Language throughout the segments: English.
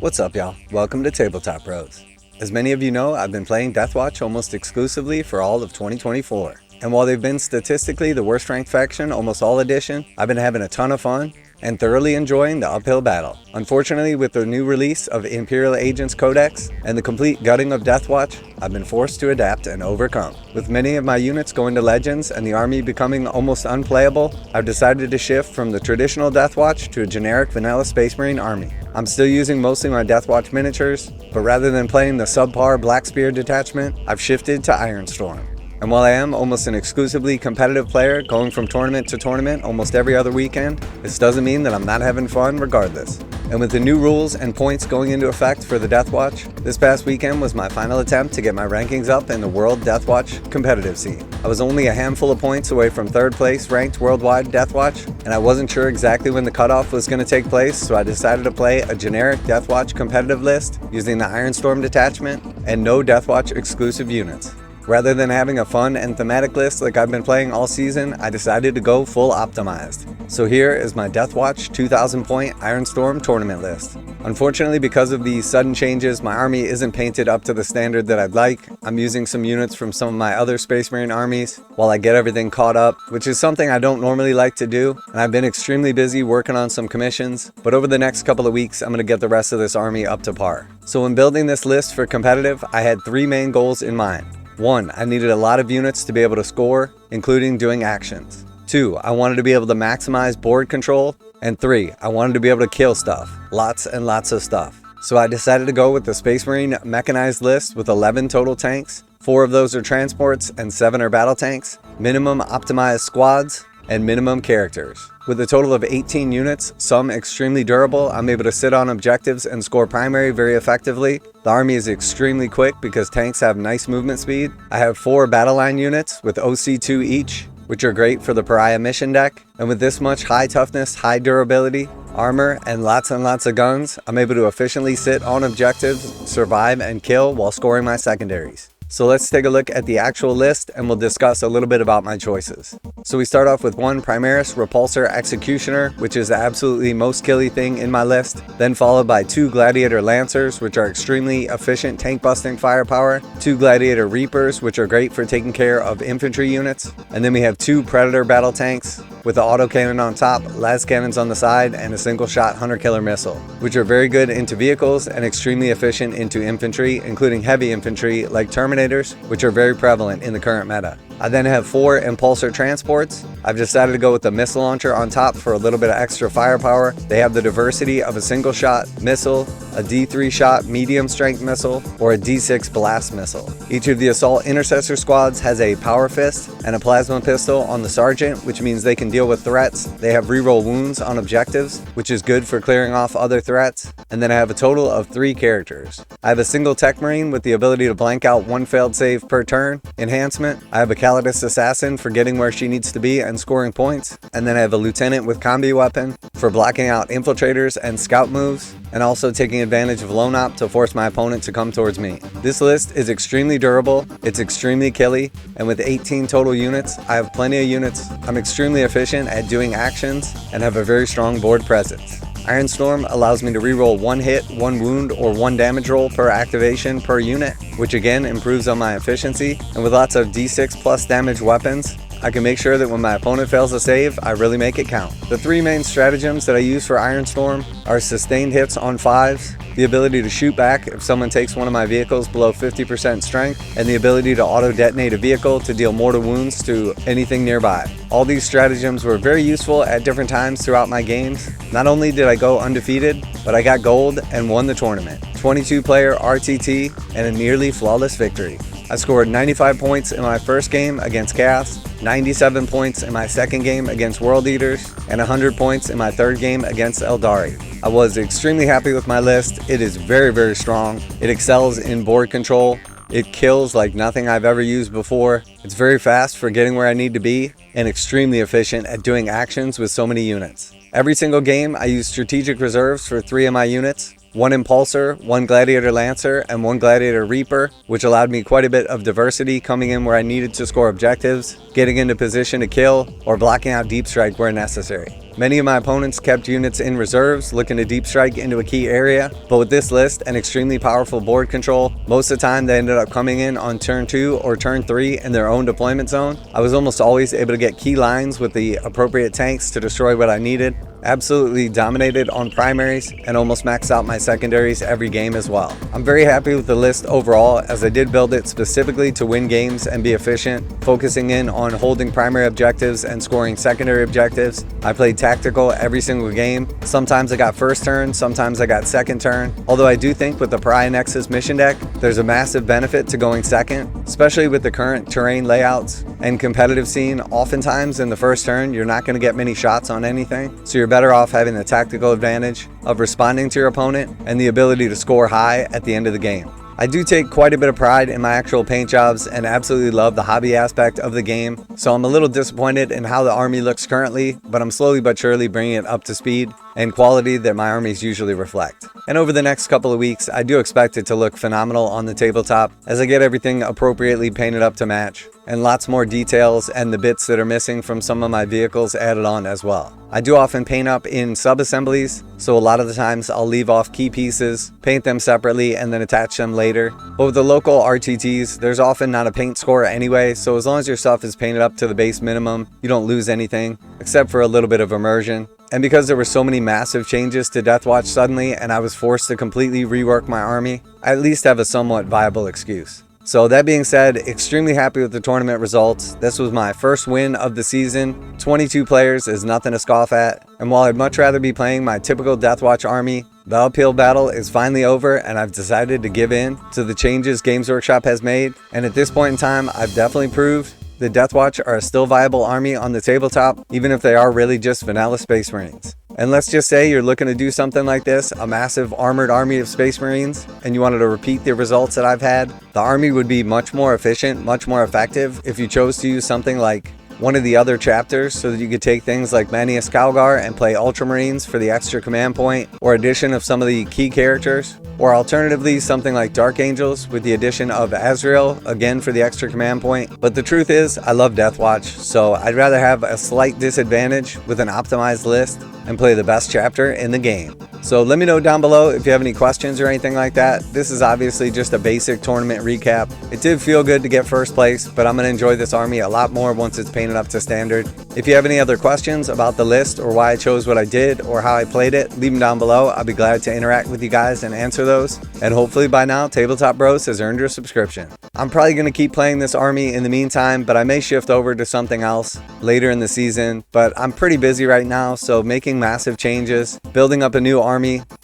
What's up, y'all? Welcome to Tabletop Bros. As many of you know, I've been playing Deathwatch almost exclusively for all of 2024. And while they've been statistically the worst ranked faction almost all edition, I've been having a ton of fun and thoroughly enjoying the uphill battle. Unfortunately, with the new release of Imperial Agents Codex and the complete gutting of Deathwatch, I've been forced to adapt and overcome. With many of my units going to Legends and the army becoming almost unplayable, I've decided to shift from the traditional Deathwatch to a generic vanilla Space Marine army. I'm still using mostly my Deathwatch miniatures, but rather than playing the subpar Black Spear detachment, I've shifted to Ironstorm. And while I am almost an exclusively competitive player, going from tournament to tournament almost every other weekend, this doesn't mean that I'm not having fun regardless. And with the new rules and points going into effect for the Deathwatch, this past weekend was my final attempt to get my rankings up in the World Deathwatch competitive scene. I was only a handful of points away from third place ranked worldwide Deathwatch, and I wasn't sure exactly when the cutoff was going to take place, so I decided to play a generic Deathwatch competitive list using the Ironstorm detachment and no Deathwatch exclusive units. Rather than having a fun and thematic list like I've been playing all season, I decided to go full optimized. So here is my Deathwatch 2000 point Ironstorm tournament list. Unfortunately, because of these sudden changes, my army isn't painted up to the standard that I'd like. I'm using some units from some of my other Space Marine armies while I get everything caught up, which is something I don't normally like to do, and I've been extremely busy working on some commissions, but over the next couple of weeks I'm going to get the rest of this army up to par. So when building this list for competitive, I had three main goals in mind. 1. I needed a lot of units to be able to score, including doing actions. 2. I wanted to be able to maximize board control. And 3. I wanted to be able to kill stuff. Lots and lots of stuff. So I decided to go with the Space Marine Mechanized list with 11 total tanks. 4 of those are transports and 7 are battle tanks. Minimum optimized squads and minimum characters. With a total of 18 units, some extremely durable, I'm able to sit on objectives and score primary very effectively. The army is extremely quick because tanks have nice movement speed. I have 4 battle line units with OC2 each, which are great for the Pariah mission deck. And with this much high toughness, high durability, armor, and lots of guns, I'm able to efficiently sit on objectives, survive, and kill while scoring my secondaries. So let's take a look at the actual list and we'll discuss a little bit about my choices. So we start off with 1 Primaris Repulsor Executioner, which is the absolutely most killy thing in my list. Then followed by 2 Gladiator Lancers, which are extremely efficient tank busting firepower. 2 Gladiator Reapers, which are great for taking care of infantry units. And then we have 2 Predator Battle Tanks with the autocannon on top, las cannons on the side, and a single shot hunter killer missile, which are very good into vehicles and extremely efficient into infantry, including heavy infantry like Terminators, which are very prevalent in the current meta. I then have 4 Impulsor Transports. I've decided to go with the missile launcher on top for a little bit of extra firepower. They have the diversity of a single shot missile, a D3 shot medium strength missile, or a D6 blast missile. Each of the assault intercessor squads has a power fist and a plasma pistol on the sergeant, which means they can deal with threats. They have reroll wounds on objectives, which is good for clearing off other threats. And then I have a total of 3 characters. I have a single Techmarine with the ability to blank out 1 failed save per turn enhancement. I have a Calidus Assassin for getting where she needs to be and scoring points. And then I have a Lieutenant with combi weapon for blocking out infiltrators and scout moves, and also taking advantage of lone op to force my opponent to come towards me. This list is extremely durable, it's extremely killy, and with 18 total units, I have plenty of units. I'm extremely efficient at doing actions and have a very strong board presence. Ironstorm allows me to reroll 1 hit, 1 wound, or 1 damage roll per activation per unit, which again improves on my efficiency. And with lots of D6 plus damage weapons, I can make sure that when my opponent fails a save, I really make it count. The 3 main stratagems that I use for Ironstorm are sustained hits on 5s, the ability to shoot back if someone takes one of my vehicles below 50% strength, and the ability to auto-detonate a vehicle to deal mortal wounds to anything nearby. All these stratagems were very useful at different times throughout my games. Not only did I go undefeated, but I got gold and won the tournament. 22-player RTT and a nearly flawless victory. I scored 95 points in my first game against Chaos, 97 points in my second game against World Eaters, and 100 points in my third game against Eldari. I was extremely happy with my list. It is very strong. It excels in board control. It kills like nothing I've ever used before. It's very fast for getting where I need to be, and extremely efficient at doing actions with so many units. Every single game, I use strategic reserves for 3 of my units. 1 Impulsor, 1 Gladiator Lancer, and 1 Gladiator Reaper, which allowed me quite a bit of diversity coming in where I needed to score objectives, getting into position to kill, or blocking out deep strike where necessary. Many of my opponents kept units in reserves, looking to deep strike into a key area, but with this list and extremely powerful board control, most of the time they ended up coming in on turn 2 or turn 3 in their own deployment zone. I was almost always able to get key lines with the appropriate tanks to destroy what I needed. Absolutely dominated on primaries and almost maxed out my secondaries every game as well. I'm very happy with the list overall, as I did build it specifically to win games and be efficient, focusing in on holding primary objectives and scoring secondary objectives. I played tactical every single game. Sometimes I got first turn, sometimes I got second turn. Although I do think with the Pariah Nexus mission deck, there's a massive benefit to going second, especially with the current terrain layouts and competitive scene. Oftentimes in the first turn, you're not going to get many shots on anything, so you're better off having the tactical advantage of responding to your opponent and the ability to score high at the end of the game. I do take quite a bit of pride in my actual paint jobs and absolutely love the hobby aspect of the game, so I'm a little disappointed in how the army looks currently, but I'm slowly but surely bringing it up to speed and quality that my armies usually reflect. And over the next couple of weeks, I do expect it to look phenomenal on the tabletop as I get everything appropriately painted up to match, and lots more details and the bits that are missing from some of my vehicles added on as well. I do often paint up in sub-assemblies, so a lot of the times I'll leave off key pieces, paint them separately, and then attach them later. But with the local RTTs, there's often not a paint score anyway, so as long as your stuff is painted up to the base minimum, you don't lose anything, except for a little bit of immersion. And because there were so many massive changes to Deathwatch suddenly, and I was forced to completely rework my army, I at least have a somewhat viable excuse. So that being said, extremely happy with the tournament results. This was my first win of the season. 22 players is nothing to scoff at. And while I'd much rather be playing my typical Deathwatch army, the uphill battle is finally over, and I've decided to give in to the changes Games Workshop has made. And at this point in time, I've definitely proved the Deathwatch are a still viable army on the tabletop, even if they are really just vanilla Space Marines. And let's just say you're looking to do something like this, a massive armored army of Space Marines, and you wanted to repeat the results that I've had, the army would be much more efficient, much more effective if you chose to use something like one of the other chapters, so that you could take things like Manius Calgar and play Ultramarines for the extra command point or addition of some of the key characters, or alternatively something like Dark Angels with the addition of Azrael, again for the extra command point. But the truth is, I love Deathwatch, so I'd rather have a slight disadvantage with an optimized list and play the best chapter in the game. So let me know down below if you have any questions or anything like that. This is obviously just a basic tournament recap. It did feel good to get first place, but I'm going to enjoy this army a lot more once it's painted up to standard. If you have any other questions about the list or why I chose what I did or how I played it, leave them down below. I'll be glad to interact with you guys and answer those. And hopefully by now, Tabletop Bros has earned your subscription. I'm probably going to keep playing this army in the meantime, but I may shift over to something else later in the season. But I'm pretty busy right now, so making massive changes, building up a new army,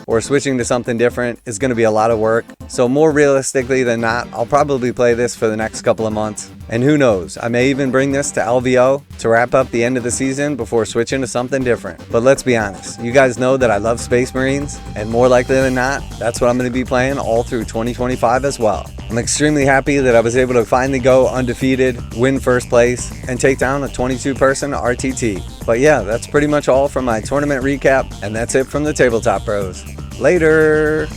or switching to something different is going to be a lot of work. So more realistically than not, I'll probably play this for the next couple of months. And who knows, I may even bring this to LVO to wrap up the end of the season before switching to something different. But let's be honest, you guys know that I love Space Marines, and more likely than not, that's what I'm going to be playing all through 2025 as well. I'm extremely happy that I was able to finally go undefeated, win first place, and take down a 22-person RTT. But yeah, that's pretty much all from my tournament recap, and that's it from the Tabletop Bros. Later!